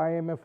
IMF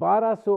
1200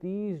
30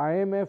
IMF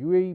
UAE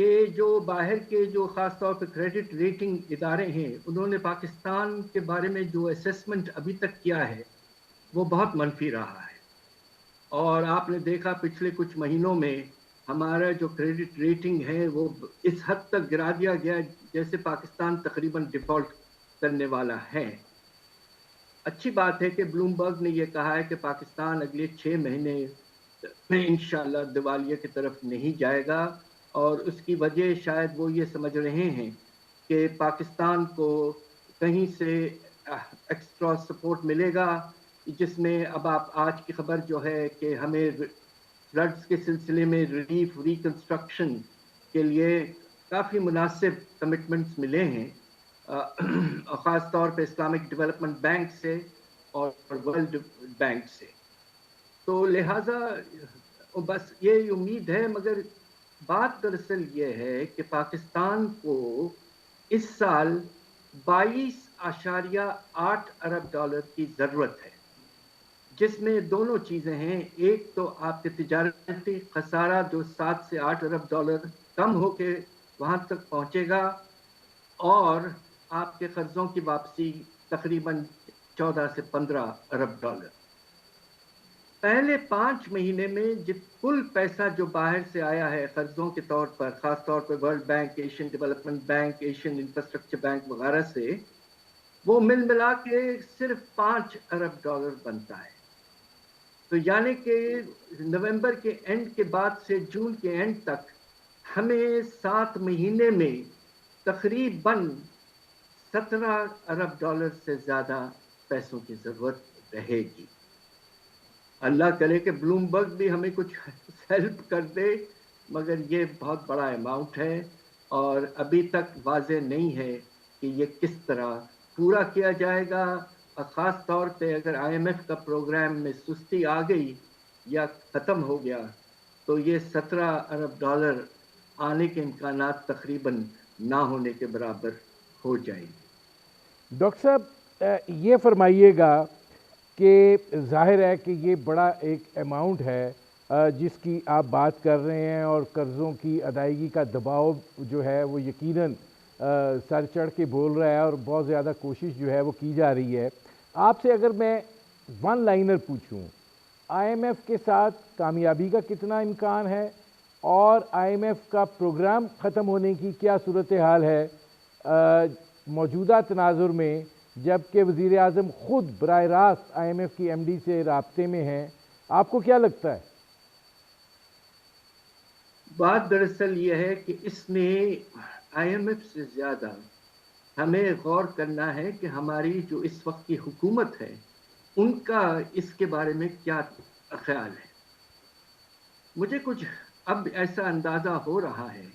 کہ جو باہر کے جو خاص طور پہ کریڈٹ ریٹنگ ادارے ہیں انہوں نے پاکستان کے بارے میں جو اسیسمنٹ ابھی تک کیا ہے وہ بہت منفی رہا ہے، اور آپ نے دیکھا پچھلے کچھ مہینوں میں ہمارا جو کریڈٹ ریٹنگ ہے وہ اس حد تک گرا دیا گیا جیسے پاکستان تقریباً ڈیفالٹ کرنے والا ہے۔ اچھی بات ہے کہ بلومبرگ نے یہ کہا ہے کہ پاکستان اگلے 6 مہینے میں انشاءاللہ دیوالیے کی طرف نہیں جائے گا، اور اس کی وجہ شاید وہ یہ سمجھ رہے ہیں کہ پاکستان کو کہیں سے ایکسٹرا سپورٹ ملے گا، جس میں اب آپ آج کی خبر جو ہے کہ ہمیں فلڈز کے سلسلے میں ریلیف ریکنسٹرکشن کے لیے کافی مناسب کمٹمنٹس ملے ہیں، خاص طور پہ اسلامک ڈیولپمنٹ بینک سے اور ورلڈ بینک سے۔ تو لہٰذا بس یہ امید ہے، مگر بات دراصل یہ ہے کہ پاکستان کو اس سال 22.8 ارب ڈالر کی ضرورت ہے، جس میں دونوں چیزیں ہیں۔ ایک تو آپ کے تجارتی خسارہ جو 7 سے 8 ارب ڈالر کم ہو کے وہاں تک پہنچے گا، اور آپ کے قرضوں کی واپسی تقریباً 14 سے 15 ارب ڈالر۔ پہلے 5 مہینے میں کل پیسہ جو باہر سے آیا ہے قرضوں کے طور پر، خاص طور پر World Bank, Asian Development Bank, Asian Infrastructure Bank وغیرہ سے، وہ مل ملا کے صرف 5 ارب ڈالر بنتا ہے۔ تو یعنی کہ نومبر کے اینڈ کے بعد سے جون کے اینڈ تک ہمیں 7 مہینے میں تقریباً 17 ارب ڈالر سے زیادہ پیسوں کی ضرورت رہے گی۔ اللہ کرے کہ بلومبرگ بھی ہمیں کچھ ہیلپ کر دے، مگر یہ بہت بڑا اماؤنٹ ہے، اور ابھی تک واضح نہیں ہے کہ یہ کس طرح پورا کیا جائے گا، اور خاص طور پہ اگر آئی ایم ایف کا پروگرام میں سستی آ گئی یا ختم ہو گیا تو یہ 17 ارب ڈالر آنے کے امکانات تقریباً نہ ہونے کے برابر ہو جائیں گے۔ ڈاکٹر صاحب یہ فرمائیے گا کہ ظاہر ہے کہ یہ بڑا ایک اماؤنٹ ہے جس کی آپ بات کر رہے ہیں، اور قرضوں کی ادائیگی کا دباؤ جو ہے وہ یقیناً سر چڑھ کے بول رہا ہے، اور بہت زیادہ کوشش جو ہے وہ کی جا رہی ہے۔ آپ سے اگر میں ون لائنر پوچھوں، آئی ایم ایف کے ساتھ کامیابی کا کتنا امکان ہے، اور آئی ایم ایف کا پروگرام ختم ہونے کی کیا صورتحال ہے موجودہ تناظر میں، جبکہ وزیر اعظم خود براہ راست آئی ایم ایف کی ایم ڈی سے رابطے میں ہیں؟ آپ کو کیا لگتا ہے؟ بات دراصل یہ ہے کہ اس میں آئی ایم ایف سے زیادہ ہمیں غور کرنا ہے کہ ہماری جو اس وقت کی حکومت ہے ان کا اس کے بارے میں کیا خیال ہے۔ مجھے کچھ اب ایسا اندازہ ہو رہا ہے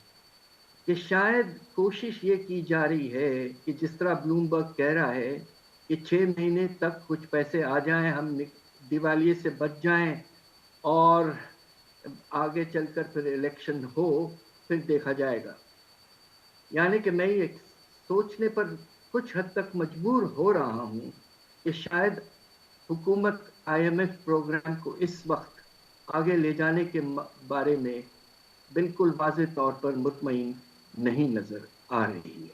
کہ شاید کوشش یہ کی جا رہی ہے کہ جس طرح بلومبرگ کہہ رہا ہے کہ 6 مہینے تک کچھ پیسے آ جائیں، ہم دیوالیے سے بچ جائیں، اور آگے چل کر پھر الیکشن ہو، پھر دیکھا جائے گا۔ یعنی کہ میں یہ سوچنے پر کچھ حد تک مجبور ہو رہا ہوں کہ شاید حکومت آئی ایم ایف پروگرام کو اس وقت آگے لے جانے کے بارے میں بالکل واضح طور پر مطمئن نہیں نظر آ رہی ہے۔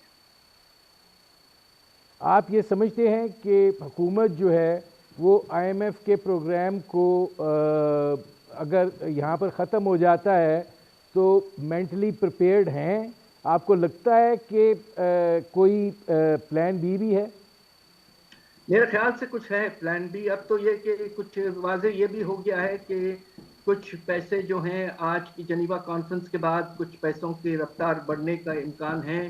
آپ یہ سمجھتے ہیں کہ حکومت جو ہے وہ آئی ایم ایف کے پروگرام کو اگر یہاں پر ختم ہو جاتا ہے تو مینٹلی پریپیئرڈ ہیں؟ آپ کو لگتا ہے کہ کوئی پلان بی بھی ہے؟ میرے خیال سے کچھ ہے پلان بی۔ اب تو یہ کہ کچھ واضح یہ بھی ہو گیا ہے کہ کچھ پیسے جو ہیں آج کی جنیوا کانفرنس کے بعد کچھ پیسوں کی رفتار بڑھنے کا امکان ہے۔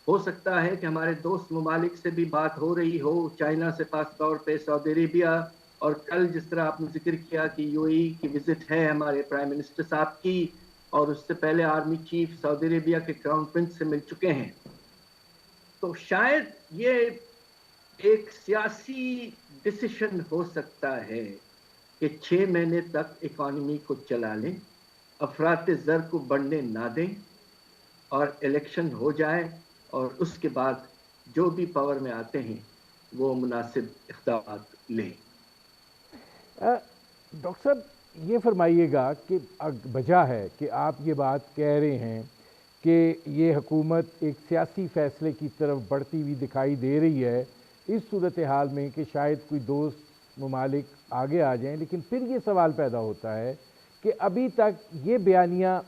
ہو سکتا ہے کہ ہمارے دوست ممالک سے بھی بات ہو رہی ہو، چائنا سے خاص طور پہ سعودی عربیہ، اور کل جس طرح آپ نے ذکر کیا کہ یو اے ای کی وزٹ ہے ہمارے پرائم منسٹر صاحب کی، اور اس سے پہلے آرمی چیف سعودی عربیہ کے کراؤن پرنس سے مل چکے ہیں، تو شاید یہ ایک سیاسی ڈیسیشن ہو سکتا ہے کہ 6 مہینے تک اکانومی کو چلا لیں، افراط زر کو بڑھنے نہ دیں، اور الیکشن ہو جائے، اور اس کے بعد جو بھی پاور میں آتے ہیں وہ مناسب اقدامات لیں۔ ڈاکٹر صاحب یہ فرمائیے گا کہ وجہ ہے کہ آپ یہ بات کہہ رہے ہیں کہ یہ حکومت ایک سیاسی فیصلے کی طرف بڑھتی ہوئی دکھائی دے رہی ہے اس صورتحال میں کہ شاید کوئی دوست ممالک آگے آ جائیں، لیکن پھر یہ سوال پیدا ہوتا ہے کہ ابھی تک یہ بیانیہ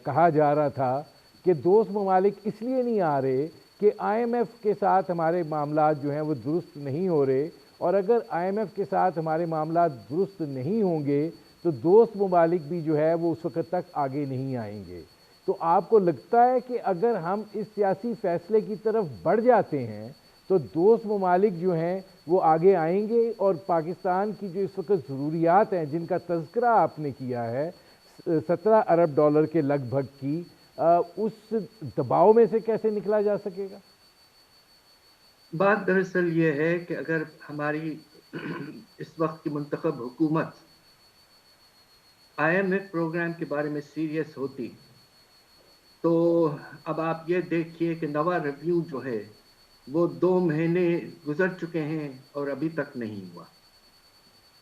کہا جا رہا تھا کہ دوست ممالک اس لیے نہیں آ رہے کہ آئی ایم ایف کے ساتھ ہمارے معاملات جو ہیں وہ درست نہیں ہو رہے، اور اگر آئی ایم ایف کے ساتھ ہمارے معاملات درست نہیں ہوں گے تو دوست ممالک بھی جو ہے وہ اس وقت تک آگے نہیں آئیں گے۔ تو آپ کو لگتا ہے کہ اگر ہم اس سیاسی فیصلے کی طرف بڑھ جاتے ہیں تو دوست ممالک جو ہیں وہ آگے آئیں گے، اور پاکستان کی جو اس وقت ضروریات ہیں جن کا تذکرہ آپ نے کیا ہے 17 ارب ڈالر کے لگ بھگ کی، اس دباؤ میں سے کیسے نکلا جا سکے گا؟ بات دراصل یہ ہے کہ اگر ہماری اس وقت کی منتخب حکومت آئی ایم ایف پروگرام کے بارے میں سیریس ہوتی تو اب آپ یہ دیکھیے کہ نوا ریویو جو ہے وہ 2 مہینے گزر چکے ہیں اور ابھی تک نہیں ہوا،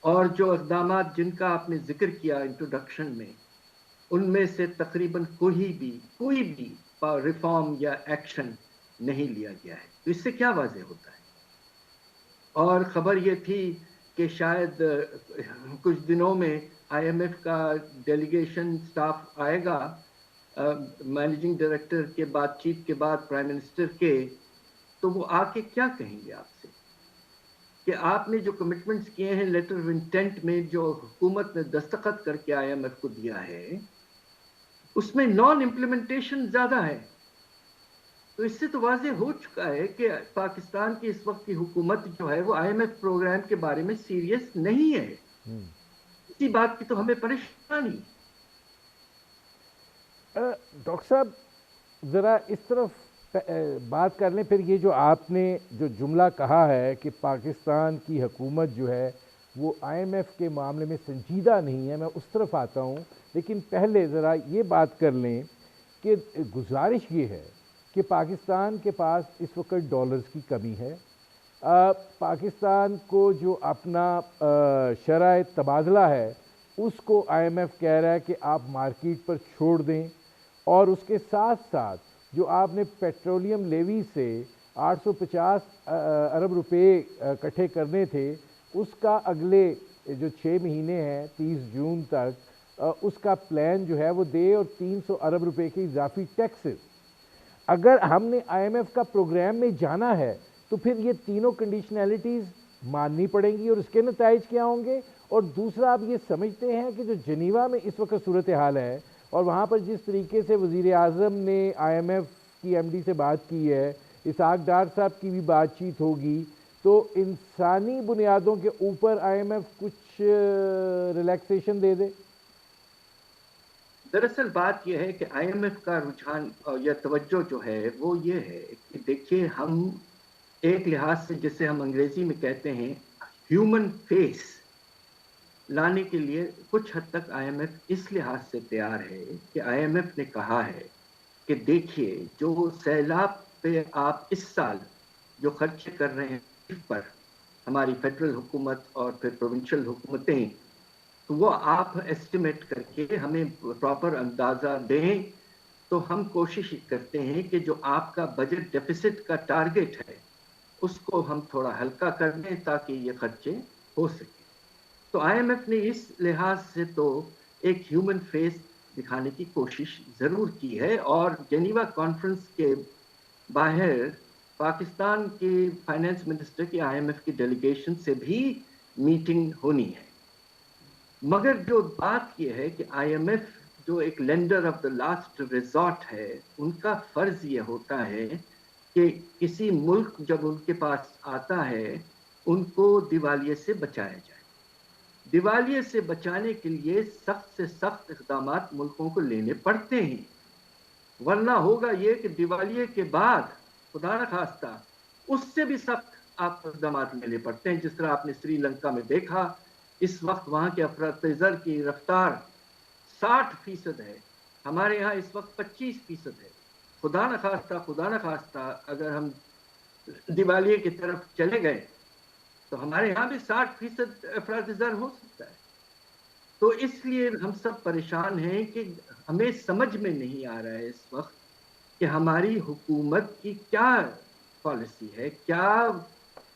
اور جو اقدامات جن کا آپ نے ذکر کیا انٹروڈکشن میں، ان میں سے تقریباً کوئی بھی ریفارم یا ایکشن نہیں لیا گیا ہے۔ تو اس سے کیا واضح ہوتا ہے؟ اور خبر یہ تھی کہ شاید کچھ دنوں میں آئی ایم ایف کا ڈیلیگیشن سٹاف آئے گا مینیجنگ ڈائریکٹر کے بات چیت کے بعد پرائم منسٹر کے، تو وہ آ کے کیا کہیں گے آپ سے کہ آپ نے جو کمٹمنٹس کیے ہیں لیٹر آف انٹینٹ میں، جو حکومت نے دستخط کر کے آئی ایم ایف کو دیا ہے، اس میں نان امپلیمنٹیشن زیادہ ہے۔ تو اس سے تو واضح ہو چکا ہے کہ پاکستان کی اس وقت کی حکومت جو ہے وہ آئی ایم ایف پروگرام کے بارے میں سیریس نہیں ہے۔ اسی بات کی تو ہمیں پریشانی۔ ڈاکٹر صاحب ذرا اس طرف بات کر لیں پھر، یہ جو آپ نے جو جملہ کہا ہے کہ پاکستان کی حکومت جو ہے وہ آئی ایم ایف کے معاملے میں سنجیدہ نہیں ہے، میں اس طرف آتا ہوں، لیکن پہلے ذرا یہ بات کر لیں کہ گزارش یہ ہے کہ پاکستان کے پاس اس وقت ڈالرز کی کمی ہے، پاکستان کو جو اپنا شرح تبادلہ ہے اس کو آئی ایم ایف کہہ رہا ہے کہ آپ مارکیٹ پر چھوڑ دیں، اور اس کے ساتھ ساتھ جو آپ نے پیٹرولیم لیوی سے 850 ارب روپے اکٹھے کرنے تھے، اس کا اگلے جو 6 مہینے ہیں 30 جون تک اس کا پلان جو ہے وہ دے، اور 300 ارب روپے کی اضافی ٹیکسز۔ اگر ہم نے آئی ایم ایف کا پروگرام میں جانا ہے تو پھر یہ تینوں کنڈیشنلٹیز ماننی پڑیں گی، اور اس کے نتائج کیا ہوں گے؟ اور دوسرا، آپ یہ سمجھتے ہیں کہ جو جنیوا میں اس وقت صورتحال ہے اور وہاں پر جس طریقے سے وزیر اعظم نے آئی ایم ایف کی ایم ڈی سے بات کی ہے، اسحاق ڈار صاحب کی بھی بات چیت ہوگی، تو انسانی بنیادوں کے اوپر آئی ایم ایف کچھ ریلیکسیشن دے دے؟ دراصل بات یہ ہے کہ آئی ایم ایف کا رجحان یا توجہ جو ہے وہ یہ ہے کہ دیکھیے، ہم ایک لحاظ سے جسے ہم انگریزی میں کہتے ہیں ہیومن فیس لانے کے لیے کچھ حد تک آئی ایم ایف اس لحاظ سے تیار ہے کہ آئی ایم ایف نے کہا ہے کہ دیکھیے، جو سیلاب پہ آپ اس سال جو خرچے کر رہے ہیں اس پر ہماری فیڈرل حکومت اور پھر پروونشل حکومتیں، تو وہ آپ ایسٹیمیٹ کر کے ہمیں پراپر اندازہ دیں، تو ہم کوشش کرتے ہیں کہ جو آپ کا بجٹ ڈیفیسٹ کا ٹارگٹ ہے اس کو ہم تھوڑا ہلکا کر دیں تاکہ یہ خرچے ہو سکیں۔ تو آئی ایم ایف نے اس لحاظ سے تو ایک ہیومن فیس دکھانے کی کوشش ضرور کی ہے، اور جنیوا کانفرنس کے باہر پاکستان کے فائنانس منسٹر کی آئی ایم ایف کی ڈیلیگیشن سے بھی میٹنگ ہونی ہے۔ مگر جو بات یہ ہے کہ آئی ایم ایف جو ایک lander of the last resort ہے، ان کا فرض یہ ہوتا ہے کہ کسی ملک جب ان کے پاس آتا ہے ان کو دیوالیے سے بچایا جائے۔ دیوالیے سے بچانے کے لیے سخت سے سخت اقدامات ملکوں کو لینے پڑتے ہیں، ورنہ ہوگا یہ کہ دیوالیے کے بعد خدا نخواستہ اس سے بھی سخت آپ اقدامات لینے پڑتے ہیں، جس طرح آپ نے سری لنکا میں دیکھا۔ اس وقت وہاں کے افراط زر کی رفتار 60% ہے، ہمارے ہاں اس وقت 25% ہے۔ خدا نخواستہ اگر ہم دیوالیے کی طرف چلے گئے تو ہمارے یہاں بھی 60% افراط زر ہو سکتا ہے۔ تو اس لیے ہم سب پریشان ہیں کہ ہمیں سمجھ میں نہیں آ رہا ہے اس وقت کہ ہماری حکومت کی کیا پالیسی ہے. کیا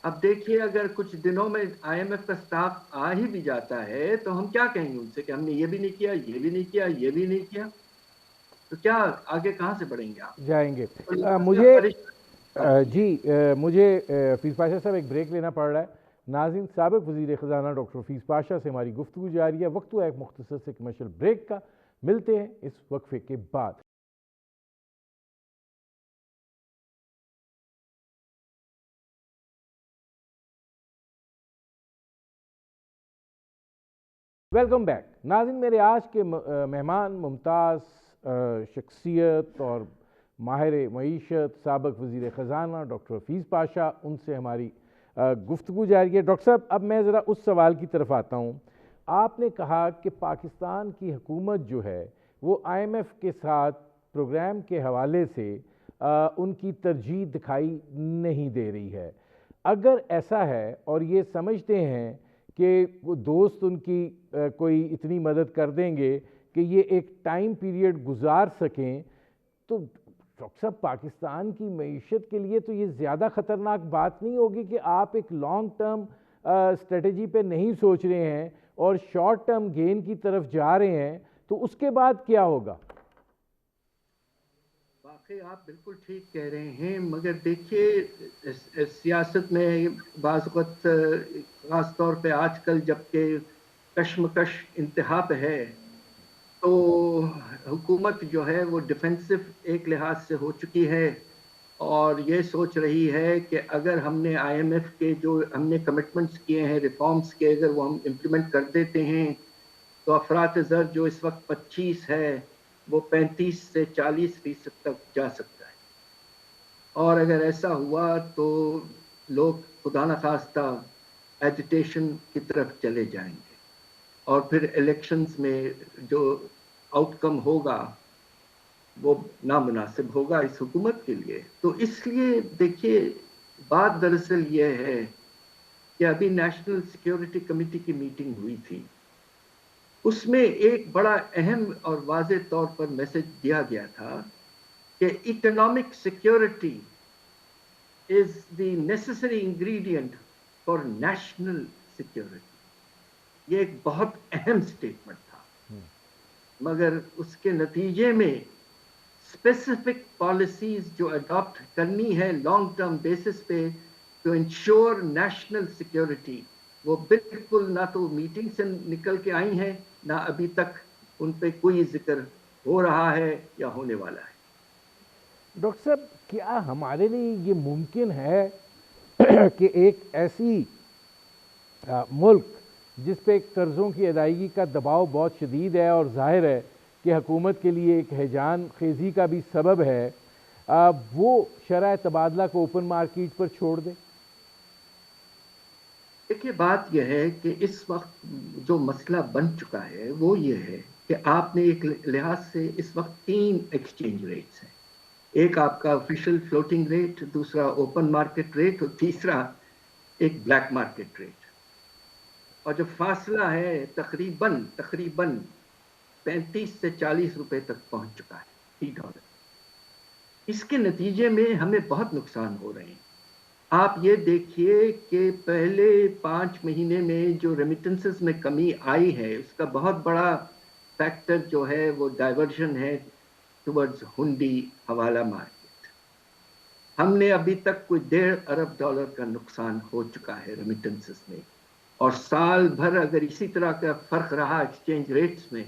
اب دیکھیے اگر کچھ دنوں میں آئی ایم ایف کا سٹاف آ ہی بھی جاتا ہے تو ہم کیا کہیں گے ان سے کہ ہم نے یہ بھی نہیں کیا، یہ بھی نہیں کیا، یہ بھی نہیں کیا، تو کیا آگے کہاں سے بڑھیں گے آپ؟ جائیں گے. تو لہٰذا مجھے پریشان جی مجھے حفیظ پاشا صاحب ایک بریک لینا پڑ رہا ہے. ناظرین، سابق وزیر خزانہ ڈاکٹر حفیظ پاشا سے ہماری گفتگو جاری ہے. وقت ہوا ایک مختصر سے کمرشل بریک کا. ملتے ہیں اس وقفے کے بعد. Welcome back. ناظرین، میرے آج کے مہمان ممتاز شخصیت اور ماہر معیشت سابق وزیر خزانہ ڈاکٹر حفیظ پاشا، ان سے ہماری گفتگو جاری ہے. ڈاکٹر صاحب، اب میں ذرا اس سوال کی طرف آتا ہوں. آپ نے کہا کہ پاکستان کی حکومت جو ہے وہ آئی ایم ایف کے ساتھ پروگرام کے حوالے سے ان کی ترجیح دکھائی نہیں دے رہی ہے. اگر ایسا ہے اور یہ سمجھتے ہیں کہ وہ دوست ان کی کوئی اتنی مدد کر دیں گے کہ یہ ایک ٹائم پیریڈ گزار سکیں، تو ڈاکٹر صاحب پاکستان کی معیشت کے لیے تو یہ زیادہ خطرناک بات نہیں ہوگی کہ آپ ایک لانگ ٹرم اسٹریٹجی پہ نہیں سوچ رہے ہیں اور شارٹ ٹرم گین کی طرف جا رہے ہیں، تو اس کے بعد کیا ہوگا؟ واقعی آپ بالکل ٹھیک کہہ رہے ہیں، مگر دیکھیے سیاست میں بعض وقت خاص طور پہ آج کل جبکہ کشمکش انتہا پہ ہے تو حکومت جو ہے وہ ڈیفینسو ایک لحاظ سے ہو چکی ہے اور یہ سوچ رہی ہے کہ اگر ہم نے آئی ایم ایف کے جو ہم نے کمٹمنٹس کیے ہیں ریفارمز کے، اگر وہ ہم امپلیمنٹ کر دیتے ہیں تو افراط زر جو اس وقت 25 ہے وہ 35 سے 40% تک جا سکتا ہے. اور اگر ایسا ہوا تو لوگ خدا نخواستہ ایجیٹیشن کی طرف چلے جائیں گے اور پھر الیکشنز میں جو آؤٹ کم ہوگا وہ نامناسب ہوگا اس حکومت کے لیے. تو اس لیے دیکھیے بات دراصل یہ ہے کہ ابھی نیشنل سیکیورٹی کمیٹی کی میٹنگ ہوئی تھی، اس میں ایک بڑا اہم اور واضح طور پر میسج دیا گیا تھا کہ economic security is the necessary ingredient for national security. یہ ایک بہت اہم سٹیٹمنٹ تھا، مگر اس کے نتیجے میں اسپیسیفک پالیسیز جو اڈاپٹ کرنی ہے لانگ ٹرم بیسس پہ ٹو انشور نیشنل سیکیورٹی، وہ بالکل نہ تو میٹنگ سے نکل کے آئی ہیں نہ ابھی تک ان پہ کوئی ذکر ہو رہا ہے یا ہونے والا ہے. ڈاکٹر صاحب، کیا ہمارے لیے یہ ممکن ہے کہ ایک ایسی ملک جس پہ قرضوں کی ادائیگی کا دباؤ بہت شدید ہے اور ظاہر ہے کہ حکومت کے لیے ایک ہیجان خیزی کا بھی سبب ہے، وہ شرح تبادلہ کو اوپن مارکیٹ پر چھوڑ دے؟ دیکھیے بات یہ ہے کہ اس وقت جو مسئلہ بن چکا ہے وہ یہ ہے کہ آپ نے ایک لحاظ سے اس وقت 3 ایکسچینج ریٹس ہیں. ایک آپ کا آفیشیل فلوٹنگ ریٹ، دوسرا اوپن مارکیٹ ریٹ اور تیسرا ایک بلیک مارکیٹ ریٹ. اور جو فاصلہ ہے تقریباً 35 سے 40 روپے تک پہنچ چکا ہے فی ڈالر. اس کے نتیجے میں ہمیں بہت نقصان ہو رہے ہیں. آپ یہ دیکھیے کہ پہلے 5 مہینے میں جو ریمیٹنسز میں کمی آئی ہے اس کا بہت بڑا فیکٹر جو ہے وہ ڈائیورژن ہے ٹورڈز ہنڈی حوالہ مارکیٹ. ہم نے ابھی تک کوئی $1.5 ارب کا نقصان ہو چکا ہے ریمیٹنسز میں، اور سال بھر اگر اسی طرح کا فرق رہا ایکسچینج ریٹس میں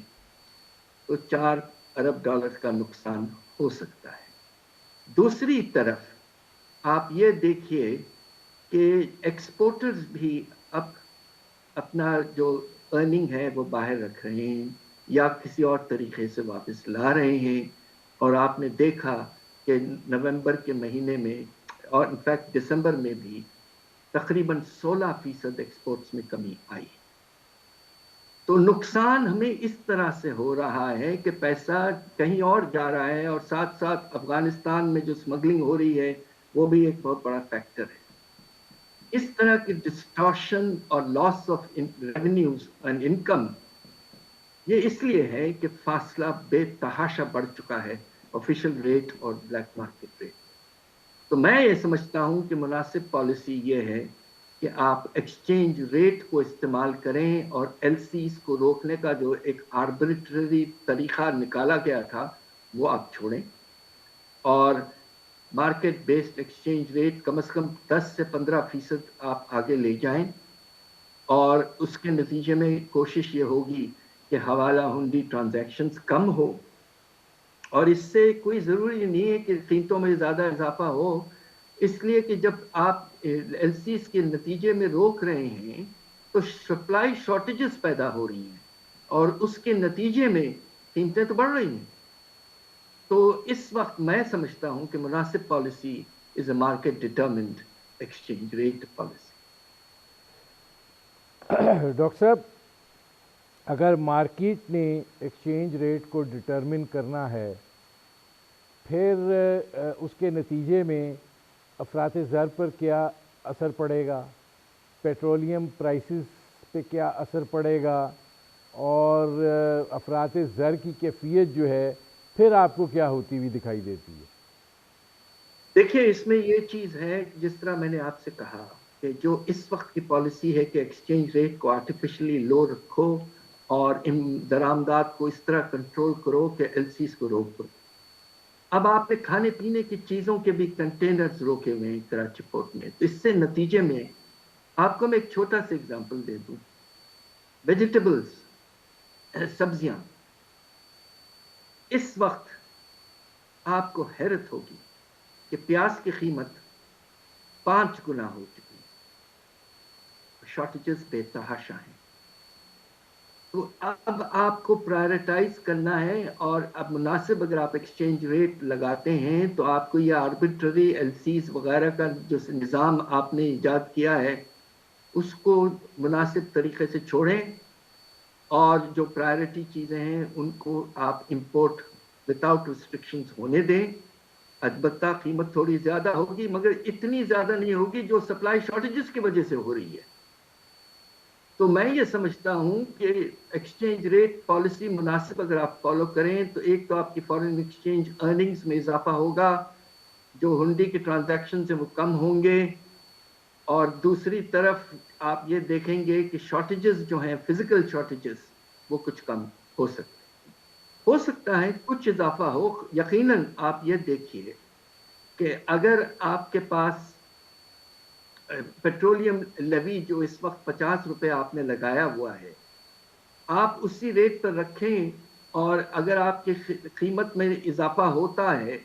تو $4 ارب کا نقصان ہو سکتا ہے. دوسری طرف آپ یہ دیکھیے کہ ایکسپورٹرز بھی اب اپنا جو ارننگ ہے وہ باہر رکھ رہے ہیں یا کسی اور طریقے سے واپس لا رہے ہیں. اور آپ نے دیکھا کہ نومبر کے مہینے میں اور انفیکٹ دسمبر میں بھی تقریباً 16% ایکسپورٹس میں کمی آئی. تو نقصان ہمیں اس طرح سے ہو رہا ہے کہ پیسہ کہیں اور جا رہا ہے اور ساتھ ساتھ افغانستان میں جو اسمگلنگ ہو رہی ہے وہ بھی ایک بہت بڑا فیکٹر ہے. اس طرح کی ڈسٹارشن اور لاس آف ریونیوز اینڈ انکم یہ اس لیے ہے کہ فاصلہ بے تحاشا بڑھ چکا ہے آفیشل ریٹ اور بلیک مارکیٹ ریٹ. تو میں یہ سمجھتا ہوں کہ مناسب پالیسی یہ ہے کہ آپ ایکسچینج ریٹ کو استعمال کریں اور ایل سیز کو روکنے کا جو ایک آربیٹری طریقہ نکالا گیا تھا وہ آپ چھوڑیں، اور مارکیٹ بیسڈ ایکسچینج ریٹ کم از کم 10 سے 15% آپ آگے لے جائیں، اور اس کے نتیجے میں کوشش یہ ہوگی کہ حوالہ ہنڈی ٹرانزیکشنز کم ہو. اور اس سے کوئی ضروری نہیں ہے کہ قیمتوں میں زیادہ اضافہ ہو، اس لیے کہ جب آپ ایل سیز کے نتیجے میں روک رہے ہیں تو سپلائی شارٹیجز پیدا ہو رہی ہیں، اور اس کے نتیجے میں قیمتیں تو بڑھ رہی ہیں. تو اس وقت میں سمجھتا ہوں کہ مناسب policy is a market determined exchange rate policy. Doctor صاحب، اگر مارکیٹ نے ایکسچینج ریٹ کو ڈٹرمن کرنا ہے، پھر اس کے نتیجے میں افراط زر پر کیا اثر پڑے گا، پیٹرولیم پرائسز پہ کیا اثر پڑے گا، اور افراط زر کی کیفیت جو ہے پھر آپ کو کیا ہوتی ہوئی دکھائی دیتی ہے؟ دیکھیے، اس میں یہ چیز ہے جس طرح میں نے آپ سے کہا کہ جو اس وقت کی پالیسی ہے کہ ایکسچینج ریٹ کو آرٹیفیشلی لو رکھو اور ان درآمدات کو اس طرح کنٹرول کرو کہ ایل سیز کو روک دو. اب آپ نے کھانے پینے کی چیزوں کے بھی کنٹینرز روکے ہوئے ہیں کراچی پورٹ میں، تو اس سے نتیجے میں آپ کو میں ایک چھوٹا سا اگزامپل دے دوں. ویجیٹیبلز، سبزیاں، اس وقت آپ کو حیرت ہوگی کہ پیاز کی قیمت 5 گنا ہو چکی ہے، شارٹیجز بے تحاشا ہیں. تو اب آپ کو پرائرٹائز کرنا ہے، اور اب مناسب اگر آپ ایکسچینج ریٹ لگاتے ہیں تو آپ کو یہ آربیٹری ایل سیز وغیرہ کا جو نظام آپ نے ایجاد کیا ہے اس کو مناسب طریقے سے چھوڑیں، اور جو پرائرٹی چیزیں ہیں ان کو آپ امپورٹ وداؤٹ ریسٹرکشنز ہونے دیں. البتہ قیمت تھوڑی زیادہ ہوگی مگر اتنی زیادہ نہیں ہوگی جو سپلائی شارٹیجز کی وجہ سے ہو رہی ہے. تو میں یہ سمجھتا ہوں کہ ایکسچینج ریٹ پالیسی مناسب اگر آپ فالو کریں تو ایک تو آپ کی فارن ایکسچینج ارننگز میں اضافہ ہوگا، جو ہنڈی کی ٹرانزیکشن سے وہ کم ہوں گے، اور دوسری طرف آپ یہ دیکھیں گے کہ شارٹیجز جو ہیں فزیکل شارٹیجز وہ کچھ کم ہو سکتے ہیں. ہو سکتا ہے کچھ اضافہ ہو. یقیناً آپ یہ دیکھیے کہ اگر آپ کے پاس پیٹرولیم لیوی جو اس وقت 50 روپے آپ نے لگایا ہوا ہے، آپ اسی ریٹ پر رکھیں، اور اگر آپ کی قیمت میں اضافہ ہوتا ہے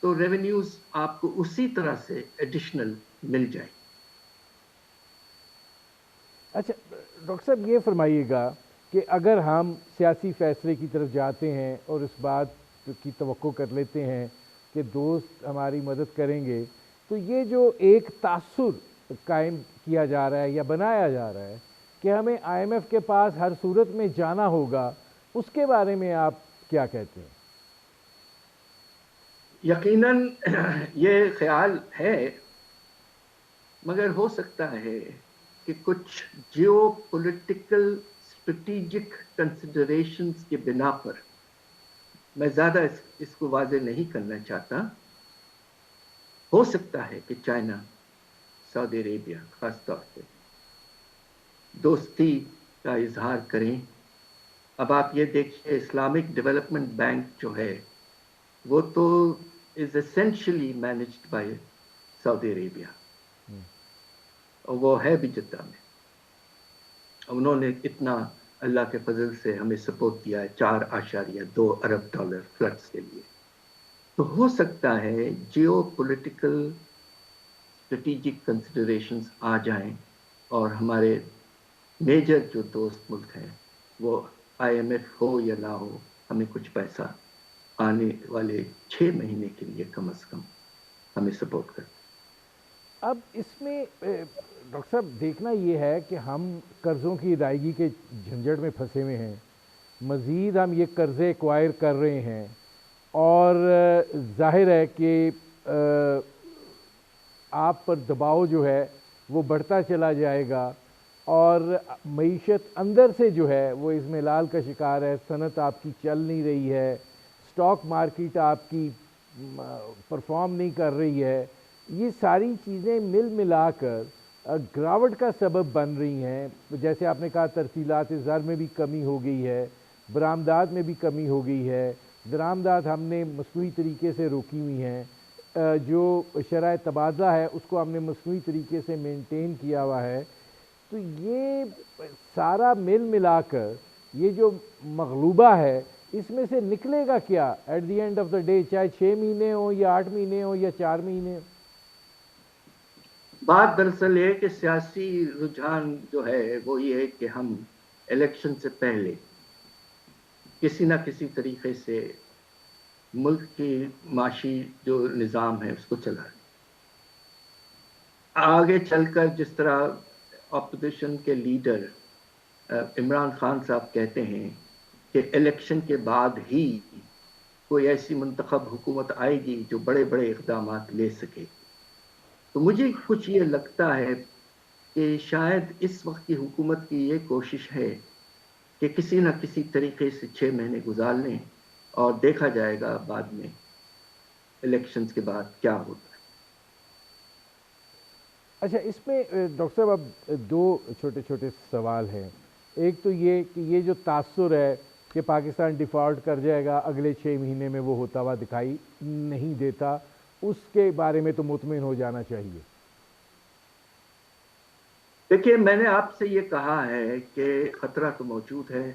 تو ریونیوز آپ کو اسی طرح سے ایڈیشنل مل جائیں. اچھا ڈاکٹر صاحب، یہ فرمائیے گا کہ اگر ہم سیاسی فیصلے کی طرف جاتے ہیں اور اس بات کی توقع کر لیتے ہیں کہ دوست ہماری مدد کریں گے، تو یہ جو ایک تاثر قائم کیا جا رہا ہے یا بنایا جا رہا ہے کہ ہمیں آئی ایم ایف کے پاس ہر صورت میں جانا ہوگا، اس کے بارے میں آپ کیا کہتے ہیں؟ یقیناً یہ خیال ہے، مگر ہو سکتا ہے کہ کچھ جیو پولیٹیکل اسٹریٹجک کنسیڈریشنز کے بنا پر، میں زیادہ اس کو واضح نہیں کرنا چاہتا، ہو سکتا ہے کہ چائنا، سعودی عربیہ خاص طور پہ دوستی کا اظہار کریں. اب آپ یہ دیکھیے، اسلامک ڈیولپمنٹ بینک جو ہے وہ تو از اسینشلی مینجڈ بائی سعودی عربیہ، اور وہ ہے بھی جدہ میں. انہوں نے اتنا اللہ کے فضل سے ہمیں سپورٹ کیا ہے، $4.2 ارب فلڈز کے لیے. تو ہو سکتا ہے جیو پولیٹیکل اسٹریٹجک کنسیڈریشنز آ جائیں، اور ہمارے میجر جو دوست ملک ہیں وہ آئی ایم ایف ہو یا نہ ہو، ہمیں کچھ پیسہ آنے والے 6 مہینے کے لیے کم از کم ہمیں سپورٹ کرتے. اب اس میں ڈاکٹر صاحب دیکھنا یہ ہے کہ ہم قرضوں کی ادائیگی کے جھنجھٹ میں پھنسے ہوئے ہیں، مزید ہم یہ قرضے ایکوائر کر رہے ہیں، اور ظاہر ہے کہ آپ پر دباؤ جو ہے وہ بڑھتا چلا جائے گا، اور معیشت اندر سے جو ہے وہ اس میں لال کا شکار ہے، صنعت آپ کی چل نہیں رہی ہے، سٹاک مارکیٹ آپ کی پرفارم نہیں کر رہی ہے، یہ ساری چیزیں مل ملا کر گراوٹ کا سبب بن رہی ہیں. جیسے آپ نے کہا ترسیلات زر میں بھی کمی ہو گئی ہے، برآمدات میں بھی کمی ہو گئی ہے، درآمدات ہم نے مصنوعی طریقے سے روکی ہوئی ہیں، جو شرح تبادلہ ہے اس کو ہم نے مصنوعی طریقے سے مینٹین کیا ہوا ہے. تو یہ سارا مل ملا کر یہ جو مغلوبہ ہے اس میں سے نکلے گا کیا at the end of the day, چاہے 6 مہینے ہوں یا 8 مہینے ہوں یا 4 مہینے ہوں؟ بات دراصل یہ ہے کہ سیاسی رجحان جو ہے وہ یہ ہے کہ ہم الیکشن سے پہلے کسی نہ کسی طریقے سے ملک کی معاشی جو نظام ہے اس کو چلا رہے. آگے چل کر جس طرح اپوزیشن کے لیڈر عمران خان صاحب کہتے ہیں کہ الیکشن کے بعد ہی کوئی ایسی منتخب حکومت آئے گی جو بڑے بڑے اقدامات لے سکے، تو مجھے کچھ یہ لگتا ہے کہ شاید اس وقت کی حکومت کی یہ کوشش ہے کہ کسی نہ کسی طریقے سے 6 مہینے گزار لیں اور دیکھا جائے گا بعد میں الیکشنز کے بعد کیا ہوتا ہے. اچھا، اس میں ڈاکٹر صاحب اب دو چھوٹے چھوٹے سوال ہیں. ایک تو یہ کہ یہ جو تاثر ہے کہ پاکستان ڈیفالٹ کر جائے گا اگلے 6 مہینے میں، وہ ہوتا ہوا دکھائی نہیں دیتا، اس کے بارے میں تو مطمئن ہو جانا چاہیے. دیکھیے، میں نے آپ سے یہ کہا ہے کہ خطرہ تو موجود ہے.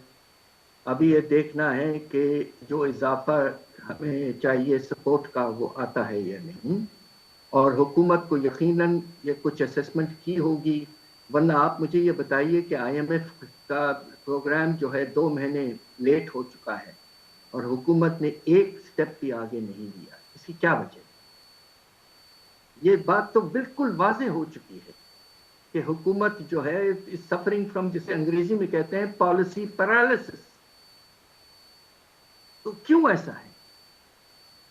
ابھی یہ دیکھنا ہے کہ جو اضافہ ہمیں چاہیے سپورٹ کا وہ آتا ہے یا نہیں، اور حکومت کو یقیناً یہ کچھ اسیسمنٹ کی ہوگی. ورنہ آپ مجھے یہ بتائیے کہ آئی ایم ایف کا پروگرام جو ہے 2 مہینے لیٹ ہو چکا ہے اور حکومت نے ایک سٹیپ بھی آگے نہیں لیا. اس کی کیا وجہ ہے؟ یہ بات تو بالکل واضح ہو چکی ہے کہ حکومت جو ہے سفرنگ فرام، جسے انگریزی میں کہتے ہیں پالیسی پیرالسس. تو کیوں ایسا ہے؟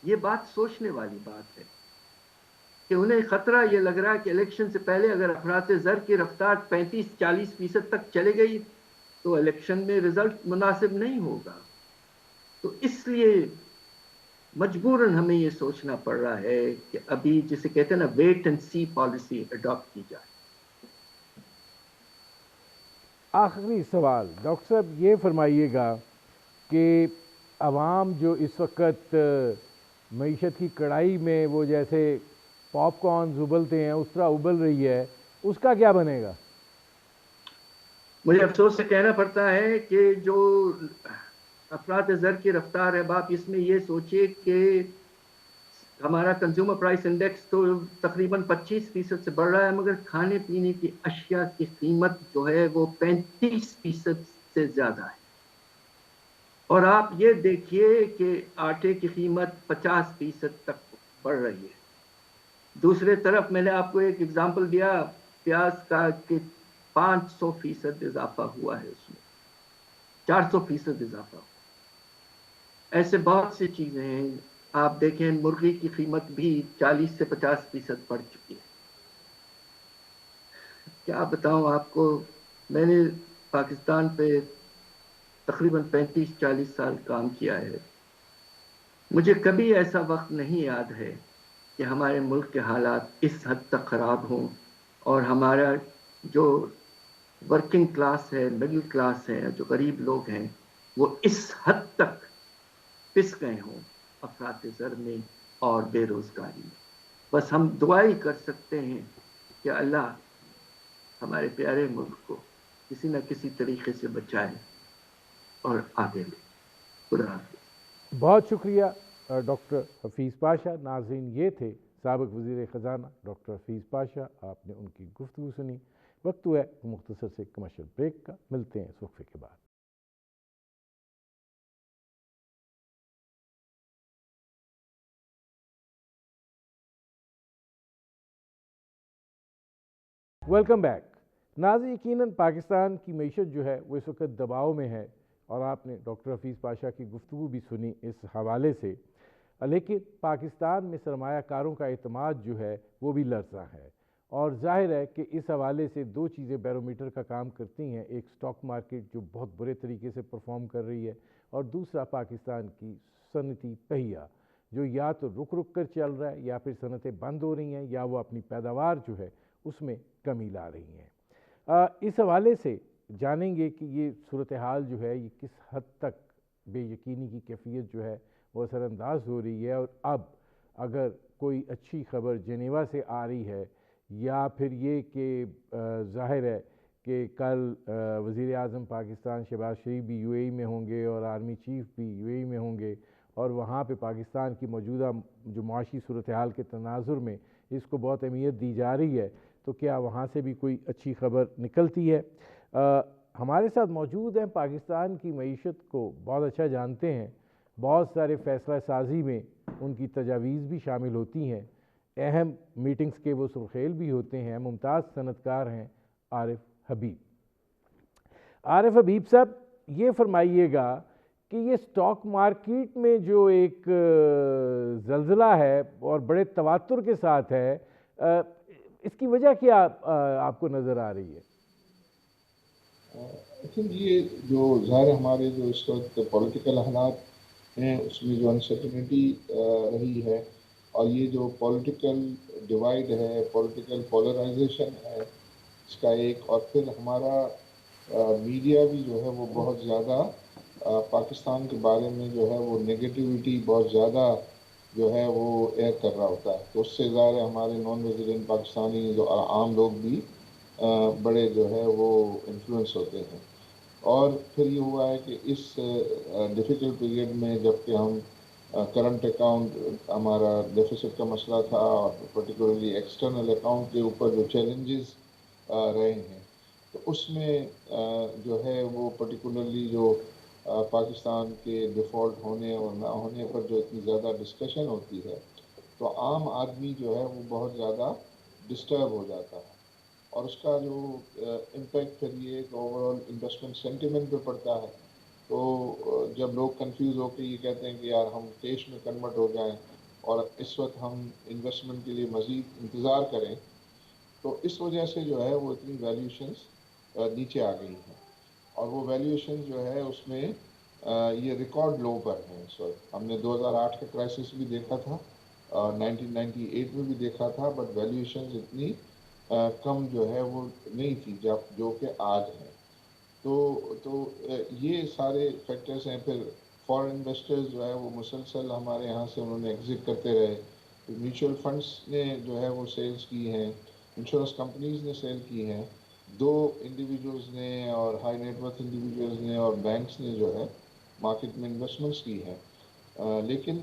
یہ بات سوچنے والی بات ہے کہ انہیں خطرہ یہ لگ رہا ہے کہ الیکشن سے پہلے اگر افراط زر کی رفتار 35-40% تک چلے گئی تو الیکشن میں رزلٹ مناسب نہیں ہوگا. تو اس لیے مجبوراً ہمیں یہ سوچنا پڑ رہا ہے کہ ابھی جسے کہتے ہیں نا wait and see policy adopt کی جائے. آخری سوال ڈاکٹر صاحب یہ فرمائیے گا کہ عوام جو اس وقت معیشت کی کڑائی میں وہ جیسے پاپ کارنز ابلتے ہیں اس طرح ابل رہی ہے، اس کا کیا بنے گا؟ مجھے افسوس سے کہنا پڑتا ہے کہ جو افراط زر کی رفتار ہے، آپ اس میں یہ سوچئے کہ ہمارا کنزیومر پرائس انڈیکس تو تقریباً 25% سے بڑھ رہا ہے، مگر کھانے پینے کی اشیاء کی قیمت جو ہے وہ 35% سے زیادہ ہے. اور آپ یہ دیکھیے کہ آٹے کی قیمت 50% تک بڑھ رہی ہے. دوسرے طرف میں نے آپ کو ایک اگزامپل دیا پیاز کا کہ 500% اضافہ ہوا ہے، اس میں 400% اضافہ ہوا. ایسے بہت سی چیزیں ہیں. آپ دیکھیں مرغی کی قیمت بھی 40 سے 50% بڑھ چکی ہے. کیا بتاؤں آپ کو، میں نے پاکستان پہ تقریباً 35-40 سال کام کیا ہے. مجھے کبھی ایسا وقت نہیں یاد ہے کہ ہمارے ملک کے حالات اس حد تک خراب ہوں اور ہمارا جو ورکنگ کلاس ہے، مڈل کلاس ہے، جو غریب لوگ ہیں، وہ اس حد تک پس گئے ہوں افراط زر میں اور بے روزگاری میں. بس ہم دعا ہی کر سکتے ہیں کہ اللہ ہمارے پیارے ملک کو کسی نہ کسی طریقے سے بچائے اور آگے لے. خدا حافظ. بہت شکریہ ڈاکٹر حفیظ پاشا. ناظرین، یہ تھے سابق وزیر خزانہ ڈاکٹر حفیظ پاشا. آپ نے ان کی گفتگو سنی. وقت ہوا ہے مختصر سے کمرشل بریک کا. ملتے ہیں اس وقفے کے بعد. Welcome back. ناظرین، یقیناً پاکستان کی معیشت جو ہے وہ اس وقت دباؤ میں ہے اور آپ نے ڈاکٹر حفیظ پاشا کی گفتگو بھی سنی اس حوالے سے. لیکن پاکستان میں سرمایہ کاروں کا اعتماد جو ہے وہ بھی لرزاں ہے اور ظاہر ہے کہ اس حوالے سے دو چیزیں بیرومیٹر کا کام کرتی ہیں، ایک سٹاک مارکیٹ جو بہت برے طریقے سے پرفارم کر رہی ہے، اور دوسرا پاکستان کی صنعتی پہیہ جو یا تو رک رک کر چل رہا ہے، یا پھر صنعتیں بند ہو رہی ہیں، یا وہ اپنی پیداوار جو ہے اس میں کمی لا رہی ہیں۔ اس حوالے سے جانیں گے کہ یہ صورتحال جو ہے یہ کس حد تک بے یقینی کی کیفیت جو ہے وہ اثر انداز ہو رہی ہے، اور اب اگر کوئی اچھی خبر جنیوا سے آ رہی ہے، یا پھر یہ کہ ظاہر ہے کہ کل وزیر اعظم پاکستان شہباز شریف بھی یو اے ای میں ہوں گے، اور آرمی چیف بھی یو اے ای میں ہوں گے، اور وہاں پہ پاکستان کی موجودہ جو معاشی صورتحال کے تناظر میں اس کو بہت اہمیت دی جا رہی ہے، تو کیا وہاں سے بھی کوئی اچھی خبر نکلتی ہے؟ ہمارے ساتھ موجود ہیں، پاکستان کی معیشت کو بہت اچھا جانتے ہیں، بہت سارے فیصلہ سازی میں ان کی تجاویز بھی شامل ہوتی ہیں، اہم میٹنگز کے وہ سرخیل بھی ہوتے ہیں، ممتاز صنعت کار ہیں عارف حبیب۔ عارف حبیب صاحب، یہ فرمائیے گا کہ یہ سٹاک مارکیٹ میں جو ایک زلزلہ ہے اور بڑے تواتر کے ساتھ ہے، اس کی وجہ کیا آپ کو نظر آ رہی ہے؟ یہ جو ظاہر ہمارے جو اس وقت پولیٹیکل حالات ہیں اس میں جو انسرٹنٹی رہی ہے، اور یہ جو پولیٹیکل ڈیوائڈ ہے، پولیٹیکل پولرائزیشن ہے اس کا ایک، اور پھر ہمارا میڈیا بھی جو ہے وہ بہت زیادہ پاکستان کے بارے میں جو ہے وہ نگیٹیوٹی بہت زیادہ جو ہے وہ ایئر کر رہا ہوتا ہے، تو اس سے ظاہر ہمارے نان ریزیڈنٹ پاکستانی جو عام لوگ بھی بڑے جو ہے وہ انفلوئنس ہوتے ہیں۔ اور پھر یہ ہوا ہے کہ اس ڈیفیکلٹ پیریڈ میں جب کہ ہم کرنٹ اکاؤنٹ ہمارا ڈیفیسٹ کا مسئلہ تھا، اور پرٹیکولرلی ایکسٹرنل اکاؤنٹ کے اوپر جو چیلنجز رہے ہیں، تو اس میں جو ہے وہ پرٹیکولرلی جو پاکستان کے ڈیفالٹ ہونے اور نہ ہونے پر جو اتنی زیادہ ڈسکشن ہوتی ہے، تو عام آدمی جو ہے وہ بہت زیادہ ڈسٹرب ہو جاتا ہے، اور اس کا جو امپیکٹ پھر یہ کہ اوور آل انویسٹمنٹ سینٹیمنٹ پہ پڑتا ہے۔ تو جب لوگ کنفیوز ہو کے یہ کہتے ہیں کہ یار ہم کیش میں کنورٹ ہو جائیں اور اس وقت ہم انویسٹمنٹ کے لیے مزید انتظار کریں، تو اس وجہ سے جو ہے وہ اتنی ویلیوشنز نیچے آ گئی ہیں، اور وہ ویلیوشن جو ہے اس میں یہ ریکارڈ لو پر ہیں اس وقت۔ ہم نے 2008 کا کرائسس بھی دیکھا تھا، 1998 میں بھی دیکھا تھا، بٹ ویلیوشنز اتنی کم جو ہے وہ نہیں تھی جو کہ آج ہیں۔ تو یہ سارے فیکٹرز ہیں۔ پھر فارن انویسٹرز جو ہے وہ مسلسل ہمارے یہاں سے انہوں نے ایگزٹ کرتے رہے، میوچل فنڈز نے جو ہے وہ سیلز کی ہیں، انشورنس کمپنیز نے سیل کی ہیں، دو انڈیویجولز نے اور ہائی نیٹ ورتھ انڈیویجولز نے اور بینکس نے جو ہے مارکیٹ میں انویسٹمنٹس کی ہیں۔ لیکن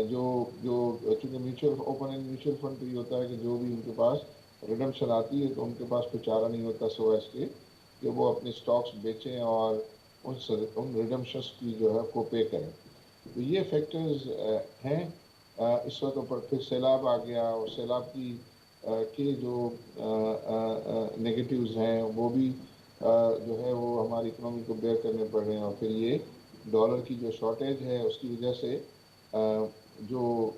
جو چونکہ اوپن اینڈ میوچل فنڈ تو یہ ہوتا ہے کہ جو بھی ان کے پاس ریڈمپشن آتی ہے تو ان کے پاس کوئی چارہ نہیں ہوتا سوائے اس کے کہ وہ اپنے سٹاکس بیچیں اور ان ریڈمپشنس کی جو ہے کو پے کریں۔ تو یہ فیکٹرز ہیں اس وقت۔ پر پھر سیلاب آ گیا، اور سیلاب کی کے جو نگیٹیوز ہیں وہ بھی جو ہے وہ ہماری اکنامی کو بیئر کرنے پڑ رہے ہیں، اور پھر یہ ڈالر کی جو شارٹیج ہے اس کی وجہ سے جو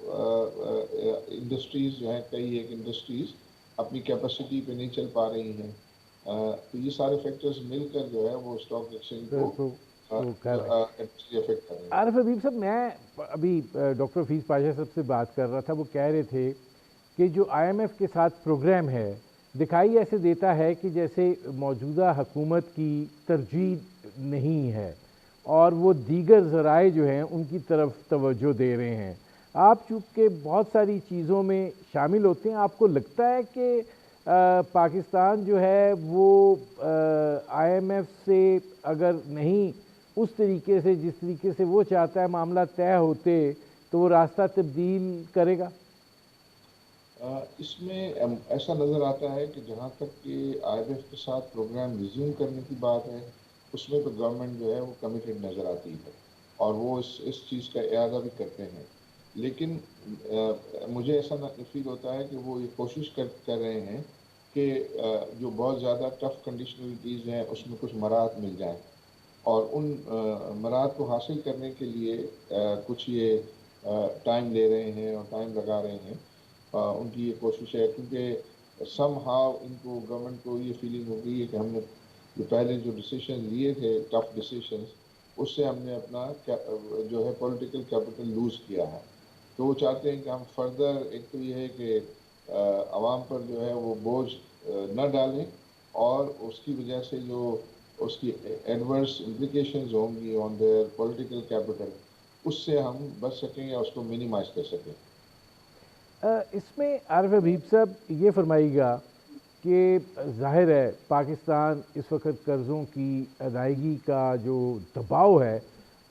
انڈسٹریز جو ہیں، کئی ایک انڈسٹریز اپنی کیپیسٹی پہ نہیں چل پا رہی ہیں، تو یہ سارے فیکٹرز مل کر جو ہے وہ اسٹاک ایکسچینج کو افیکٹ کر رہے ہیں۔ عارف حبیب صاحب، میں ابھی ڈاکٹر حفیظ پاشا صاحب سے بات کر رہا تھا، وہ کہہ رہے تھے کہ جو آئی ایم ایف کے ساتھ پروگرام ہے دکھائی ایسے دیتا ہے کہ جیسے موجودہ حکومت کی ترجیح نہیں ہے، اور وہ دیگر ذرائع جو ہیں ان کی طرف توجہ دے رہے ہیں۔ آپ چونکہ بہت ساری چیزوں میں شامل ہوتے ہیں، آپ کو لگتا ہے کہ پاکستان جو ہے وہ آئی ایم ایف سے اگر نہیں اس طریقے سے جس طریقے سے وہ چاہتا ہے معاملہ طے ہوتے تو وہ راستہ تبدیل کرے گا؟ اس میں ایسا نظر آتا ہے کہ جہاں تک کہ آئی ایم ایف کے ساتھ پروگرام ریزیوم کرنے کی بات ہے، اس میں تو گورنمنٹ جو ہے وہ کمیٹڈ نظر آتی ہے، اور وہ اس چیز کا اعادہ بھی کرتے ہیں، لیکن مجھے ایسا فیل ہوتا ہے کہ وہ یہ کوشش کر رہے ہیں کہ جو بہت زیادہ ٹف کنڈیشنلٹیز ہیں اس میں کچھ مراحت مل جائیں، اور ان مراحت کو حاصل کرنے کے لیے کچھ یہ ٹائم لے رہے ہیں اور ٹائم لگا رہے ہیں۔ ان کی یہ کوشش ہے، کیونکہ سم ہاؤ ان کو گورنمنٹ کو یہ فیلنگ ہو گئی ہے کہ ہم نے جو پہلے جو ڈیسیشن لیے تھے ٹف ڈیسیشنز، اس سے ہم نے اپنا جو ہے پولیٹیکل کیپٹل لوز کیا ہے. تو وہ چاہتے ہیں کہ ہم فردر، ایک تو یہ ہے کہ عوام پر جو ہے وہ بوجھ نہ ڈالیں، اور اس کی وجہ سے جو اس کی ایڈورس امپلیکیشنز ہوں گی آن دیئر پولیٹیکل کیپٹل، اس سے ہم بچ سکیں یا اس کو منیمائز کر سکیں. اس میں عارف حبیب صاحب یہ فرمائیے گا کہ ظاہر ہے پاکستان اس وقت قرضوں کی ادائیگی کا جو دباؤ ہے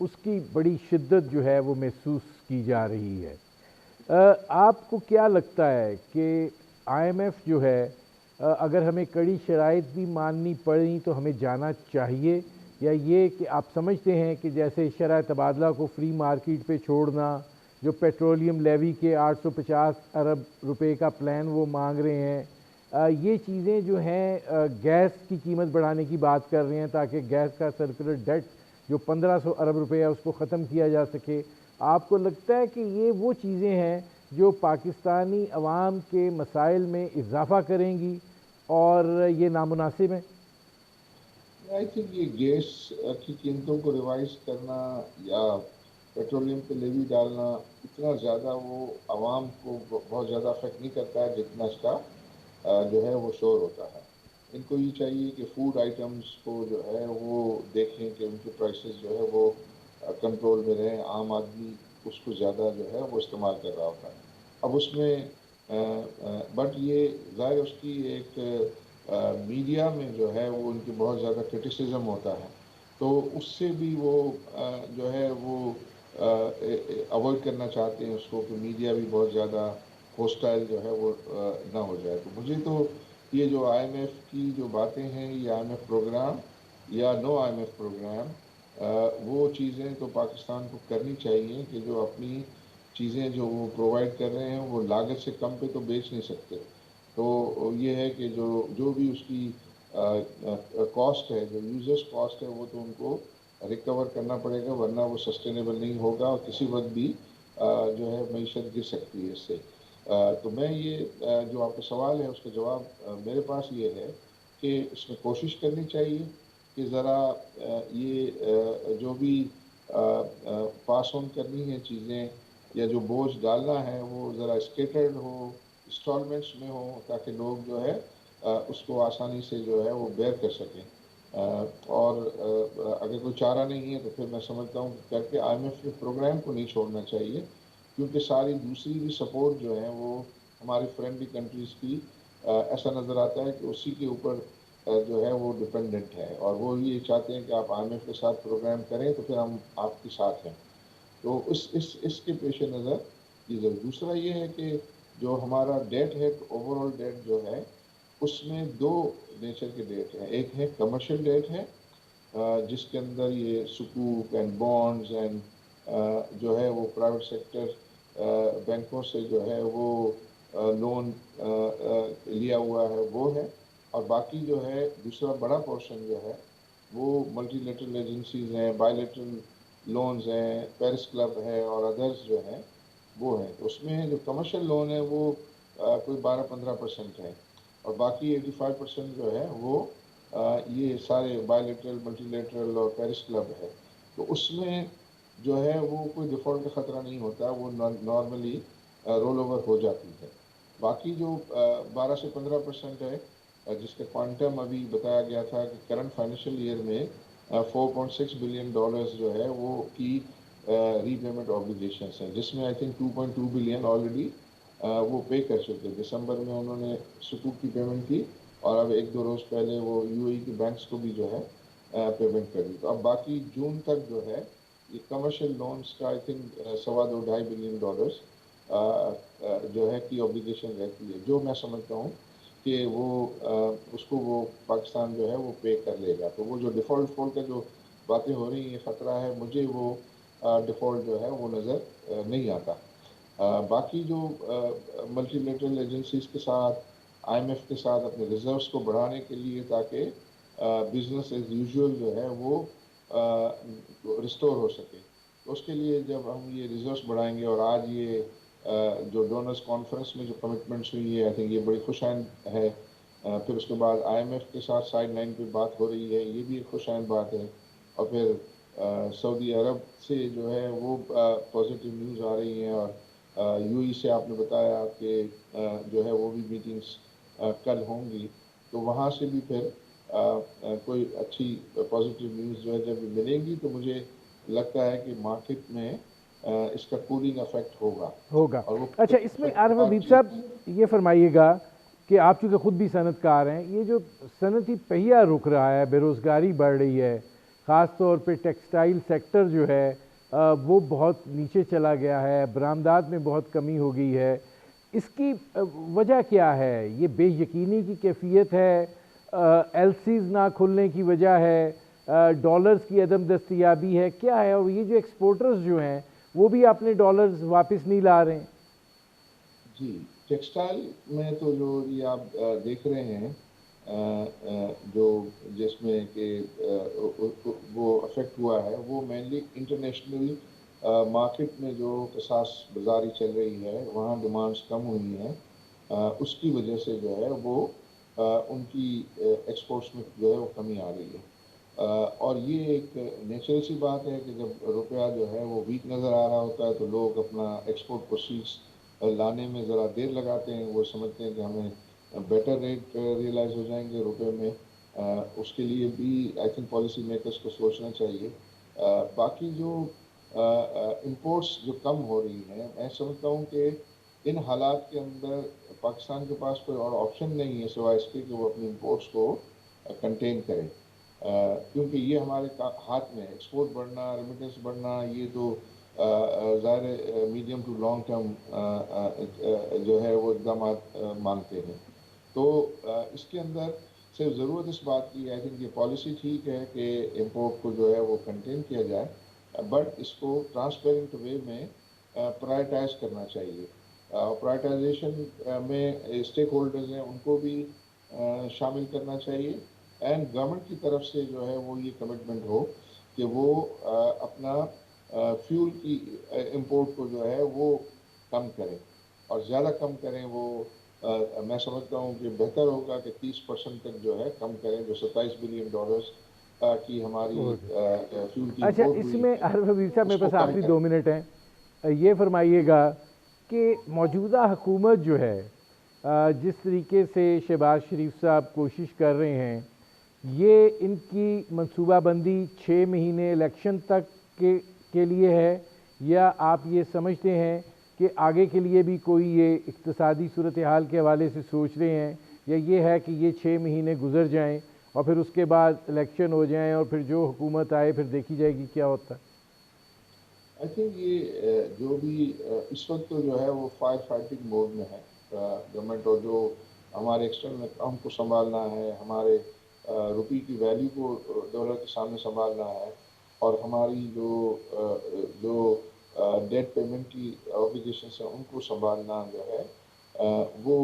اس کی بڑی شدت جو ہے وہ محسوس کی جا رہی ہے. آپ کو کیا لگتا ہے کہ آئی ایم ایف جو ہے اگر ہمیں کڑی شرائط بھی ماننی پڑیں تو ہمیں جانا چاہیے، یا یہ کہ آپ سمجھتے ہیں کہ جیسے شرح تبادلہ کو فری مارکیٹ پہ چھوڑنا، جو پیٹرولیم لیوی کے 850 ارب روپے کا پلان وہ مانگ رہے ہیں، یہ چیزیں جو ہیں گیس کی قیمت بڑھانے کی بات کر رہے ہیں تاکہ گیس کا سرکولر ڈیٹ جو 1500 ارب روپے ہے اس کو ختم کیا جا سکے، آپ کو لگتا ہے کہ یہ وہ چیزیں ہیں جو پاکستانی عوام کے مسائل میں اضافہ کریں گی اور یہ نامناسب ہیں؟ آئی تھنک یہ گیس کی قیمتوں کو ریوائز کرنا یا پیٹرولیم پہ لیوی ڈالنا اتنا زیادہ وہ عوام کو بہت زیادہ افیکٹ نہیں کرتا ہے جتنا اس کا جو ہے وہ شور ہوتا ہے. ان کو یہ چاہیے کہ فوڈ آئٹمس کو جو ہے وہ دیکھیں کہ ان کے پرائسز جو ہے وہ کنٹرول میں رہیں. عام آدمی اس کو زیادہ جو ہے وہ استعمال کر رہا ہوتا ہے. اب اس میں بٹ یہ ظاہر اس کی ایک میڈیا میں جو ہے وہ ان کی بہت زیادہ کرٹیسزم ہوتا ہے، تو اس سے بھی وہ جو ہے وہ اوائڈ کرنا چاہتے ہیں اس کو کہ میڈیا بھی بہت زیادہ ہوسٹائل جو ہے وہ نہ ہو جائے. تو مجھے تو یہ جو آئی ایم ایف کی جو باتیں ہیں، یہ آئی ایم ایف پروگرام یا نو آئی ایم ایف پروگرام، وہ چیزیں تو پاکستان کو کرنی چاہیے کہ جو اپنی چیزیں جو وہ پرووائڈ کر رہے ہیں وہ لاگت سے کم پہ تو بیچ نہیں سکتے. تو یہ ہے کہ جو بھی اس کی کاسٹ ہے، جو یوزرس کاسٹ ہے، وہ تو ان کو ریکور کرنا پڑے گا، ورنہ وہ سسٹینیبل نہیں ہوگا اور کسی وقت بھی جو ہے معیشت گر سکتی ہے اس سے. تو میں یہ جو آپ کا سوال ہے اس کا جواب میرے پاس یہ ہے کہ اس میں کوشش کرنی چاہیے کہ ذرا یہ جو بھی پاس آن کرنی ہے چیزیں یا جو بوجھ ڈالنا ہے وہ ذرا اسکیٹرڈ ہو، انسٹالمنٹس میں ہو، تاکہ لوگ جو ہے اس کو آسانی سے جو ہے وہ بیئر کر سکیں. اور اگر کوئی چارہ نہیں ہے تو پھر میں سمجھتا ہوں کہ کر کے آئی ایم ایف کے پروگرام کو نہیں چھوڑنا چاہیے، کیونکہ ساری دوسری بھی سپورٹ جو ہے وہ ہماری فرینڈلی کنٹریز کی ایسا نظر آتا ہے کہ اسی کے اوپر جو ہے وہ ڈپینڈنٹ ہے، اور وہ یہ چاہتے ہیں کہ آپ آئی ایم ایف کے ساتھ پروگرام کریں تو پھر ہم آپ کے ساتھ ہیں. تو اس کے پیش نظر یہ ضرور. دوسرا یہ ہے کہ جو ہمارا ڈیٹ ہے، اوور آل ڈیٹ جو ہے اس میں دو نیچر کے ڈیٹ ہیں. ایک ہے کمرشل ڈیٹ ہے جس کے اندر یہ سکوک اینڈ بانڈز اینڈ جو ہے وہ پرائیویٹ سیکٹر بینکوں سے جو ہے وہ لون لیا ہوا ہے وہ ہے. اور باقی جو ہے دوسرا بڑا پورشن جو ہے وہ ملٹی لیٹرل ایجنسیز ہیں، بائی لیٹرل لونز ہیں، پیرس کلب ہے اور ادرس جو ہیں وہ ہیں. تو اس میں جو کمرشل لون ہے وہ کوئی 12-15% ہے، اور باقی 85% جو ہے وہ یہ سارے بائی لیٹرل، ملٹی لیٹرل اور پیرس کلب ہے. تو اس میں جو ہے وہ کوئی ڈیفالٹ کا خطرہ نہیں ہوتا، وہ نارملی رول اوور ہو جاتی ہے. باقی جو 12 سے 15% ہے جس کا کوانٹم ابھی بتایا گیا تھا کہ کرنٹ فائنینشیل ایئر میں $4.6 بلین جو ہے وہ کی ری پیمنٹ آبلیگیشنس ہیں، جس میں آئی تھنک 2.2 بلین آلریڈی وہ پے کر چکے. دسمبر میں انہوں نے سکوک کی پیمنٹ کی، اور اب 1-2 روز پہلے وہ یو اے کی بینکس کو بھی جو ہے پیمنٹ کر دی. تو اب باقی جون تک جو ہے یہ کمرشل لونز کا آئی تھنک $2.5 بلین جو ہے کی اوبلیگیشن رہتی ہے، جو میں سمجھتا ہوں کہ وہ اس کو وہ پاکستان جو ہے وہ پے کر لے گا. تو وہ جو ڈیفالٹ کا جو باتیں ہو رہی ہیں خطرہ ہے، مجھے وہ ڈیفالٹ جو ہے وہ نظر نہیں آتا. باقی جو ملٹی لیٹرل ایجنسیز کے ساتھ، آئی ایم ایف کے ساتھ اپنے ریزروس کو بڑھانے کے لیے تاکہ بزنس ایز یوزول جو ہے وہ ریسٹور ہو سکے، تو اس کے لیے جب ہم یہ ریزروس بڑھائیں گے، اور آج یہ جو ڈونرز کانفرنس میں جو کمٹمنٹس ہوئی ہے آئی تھنک یہ بڑی خوش آئند ہے. پھر اس کے بعد IMF کے ساتھ سائڈ لائن پہ بات ہو رہی ہے، یہ بھی ایک خوش آئند بات ہے. اور پھر سعودی عرب سے جو ہے وہ پازیٹیو نیوز آ رہی ہیں، اور UAE سے آپ نے بتایا کہ جو ہے وہ بھی میٹنگس کل ہوں گی. تو وہاں سے بھی پھر کوئی اچھی پازیٹیو نیوز جو ہے جب ملے گی تو مجھے لگتا ہے کہ مارکیٹ میں اس کا کولنگ افیکٹ ہوگا. ہوگا. اور وہ اچھا، اس میں عارف حبیب چیز صاحب یہ فرمائیے گا کہ آپ چونکہ خود بھی صنعت کار ہیں، یہ جو صنعتی پہیہ رک رہا ہے، بے روزگاری بڑھ رہی ہے، خاص طور پہ ٹیکسٹائل سیکٹر جو ہے وہ بہت نیچے چلا گیا ہے، برآمدات میں بہت کمی ہو گئی ہے، اس کی وجہ کیا ہے؟ یہ بے یقینی کی کیفیت ہے، LCs نہ کھلنے کی وجہ ہے، ڈالرز کی عدم دستیابی ہے، کیا ہے؟ اور یہ جو ایکسپورٹرز جو ہیں وہ بھی اپنے ڈالرز واپس نہیں لا رہے ہیں. جی، ٹیکسٹائل میں تو جو یہ آپ دیکھ رہے ہیں جو جس میں کہ وہ افیکٹ ہوا ہے وہ مینلی انٹرنیشنل مارکیٹ میں جو قصاص بازاری چل رہی ہے وہاں ڈیمانڈس کم ہوئی ہیں. اس کی وجہ سے جو ہے وہ ان کی ایکسپورٹس میں جو ہے وہ کمی آ رہی ہے. اور یہ ایک نیچرل سی بات ہے کہ جب روپیہ جو ہے وہ ویک نظر آ رہا ہوتا ہے تو لوگ اپنا ایکسپورٹ پروسیڈس لانے میں ذرا دیر لگاتے ہیں. وہ سمجھتے ہیں کہ ہمیں بیٹر ریٹ ریئلائز ہو جائیں گے روپے میں. اس کے لیے بھی آئی تھنک پالیسی میکرز کو سوچنا چاہیے. باقی جو امپورٹس جو کم ہو رہی ہیں، میں سمجھتا ہوں کہ ان حالات کے اندر پاکستان کے پاس کوئی اور آپشن نہیں ہے سوائے اس کے کہ وہ اپنی امپورٹس کو کنٹین کرے. کیونکہ یہ ہمارے ہاتھ میں ایکسپورٹ بڑھنا، ریمیٹنس بڑھنا، یہ تو ظاہر میڈیم ٹو لانگ ٹرم جو ہے وہ اقدامات مانگتے ہیں. تو اس کے اندر صرف ضرورت اس بات کی آئی تھنک یہ پالیسی ٹھیک ہے کہ امپورٹ کو جو ہے وہ کنٹین کیا جائے، بٹ اس کو ٹرانسپیرنٹ وے میں پرائرٹائز کرنا چاہیے. پرائرٹائزیشن میں اسٹیک ہولڈرز ہیں ان کو بھی شامل کرنا چاہیے. اینڈ گورنمنٹ کی طرف سے جو ہے وہ یہ کمٹمنٹ ہو کہ وہ اپنا فیول کی امپورٹ کو جو ہے وہ کم کریں، اور زیادہ کم کریں. وہ میں سمجھتا ہوں کہ بہتر ہوگا کہ 30% تک جو ہے کم کریں. جو $27 بلین کی ہماری فیول کی اچھا، امپورٹ اس ہوئی میں ہے عارف حبیب صاحب اس میرے کو پاس کم آخری کریں. 2 منٹ ہیں. یہ فرمائیے گا کہ موجودہ حکومت جو ہے جس طریقے سے شہباز شریف صاحب کوشش کر رہے ہیں، یہ ان کی منصوبہ بندی 6 مہینے الیکشن تک کے لیے ہے، یا آپ یہ سمجھتے ہیں کہ آگے کے لیے بھی کوئی یہ اقتصادی صورتحال کے حوالے سے سوچ رہے ہیں، یا یہ ہے کہ یہ 6 مہینے گزر جائیں اور پھر اس کے بعد الیکشن ہو جائیں اور پھر جو حکومت آئے پھر دیکھی جائے گی کیا ہوتا ہے؟ آئی تھنک یہ جو بھی اس وقت تو جو ہے وہ فائٹنگ موڈ میں ہے گورنمنٹ، اور جو ہمارے ایکسٹرنل اکاؤنٹ کو سنبھالنا ہے، ہمارے روپی کی ویلیو کو ڈالر کے سامنے سنبھالنا ہے، اور ہماری جو ڈیٹ پیمنٹ کی آبلیگیشنس ہیں ان کو سنبھالنا جو ہے وہ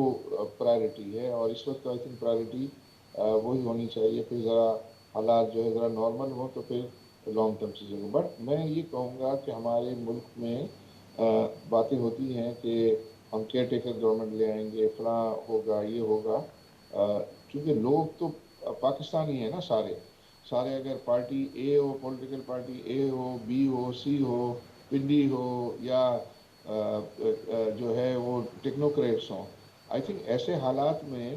پرائرٹی ہے. اور اس وقت آئی تھنک پرائرٹی وہی ہونی چاہیے. پھر ذرا حالات جو ہے ذرا نارمل ہوں تو پھر لانگ ٹرم چیزیں ہوں. بٹ میں یہ کہوں گا کہ ہمارے ملک میں باتیں ہوتی ہیں کہ ہم کیئر ٹیکر گورنمنٹ لے آئیں گے، فلاں ہوگا، یہ ہوگا. کیونکہ لوگ تو پاکستانی ہیں نا سارے اگر پارٹی اے ہو، پولیٹیکل پارٹی اے ہو، بی ہو، سی ہو، پنڈی ہو، یا جو ہے وہ ٹیکنوکریٹس ہوں، آئی تھنک ایسے حالات میں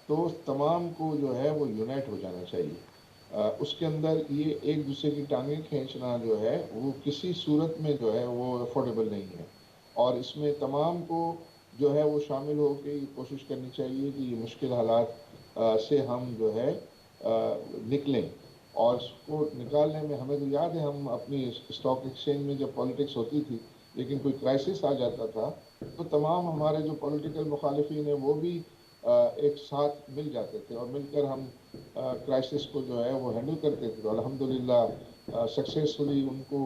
تو تمام کو جو ہے وہ یونائٹ ہو جانا چاہیے. اس کے اندر یہ ایک دوسرے کی ٹانگیں کھینچنا جو ہے وہ کسی صورت میں جو ہے وہ افورڈیبل نہیں ہے. اور اس میں تمام کو جو ہے وہ شامل ہو کے یہ کوشش کرنی چاہیے کہ یہ مشکل حالات سے ہم جو ہے نکلیں. اور اس کو نکالنے میں ہمیں تو یاد ہے ہم اپنی اسٹاک ایکسچینج میں جب پالیٹکس ہوتی تھی لیکن کوئی کرائسس آ جاتا تھا تو تمام ہمارے جو پولیٹیکل مخالفین ہیں وہ بھی ایک ساتھ مل جاتے تھے اور مل کر ہم کرائسس کو جو ہے وہ ہینڈل کرتے تھے. تو الحمدللہ سکسیسفلی ان کو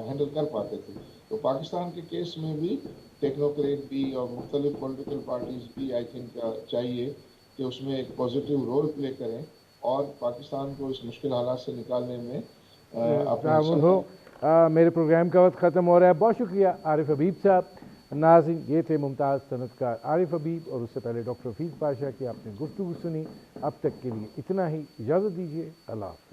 ہینڈل کر پاتے تھے. تو پاکستان کے کیس میں بھی ٹیکنوکریٹ بھی اور مختلف پولیٹیکل پارٹیز بھی آئی تھنک چاہیے کہ اس میں ایک پازیٹیو رول پلے کریں اور پاکستان کو اس مشکل حالات سے نکالنے میں اپنا حصہ تعاون ہو. میرے پروگرام کا وقت ختم ہو رہا ہے. بہت شکریہ عارف حبیب صاحب. ناظرین، یہ تھے ممتاز صنعت کار عارف حبیب اور اس سے پہلے ڈاکٹر حفیظ پاشا کی آپ نے گفتگو سنی۔ اب تک کے لیے اتنا ہی، اجازت دیجیے، اللہ حافظ۔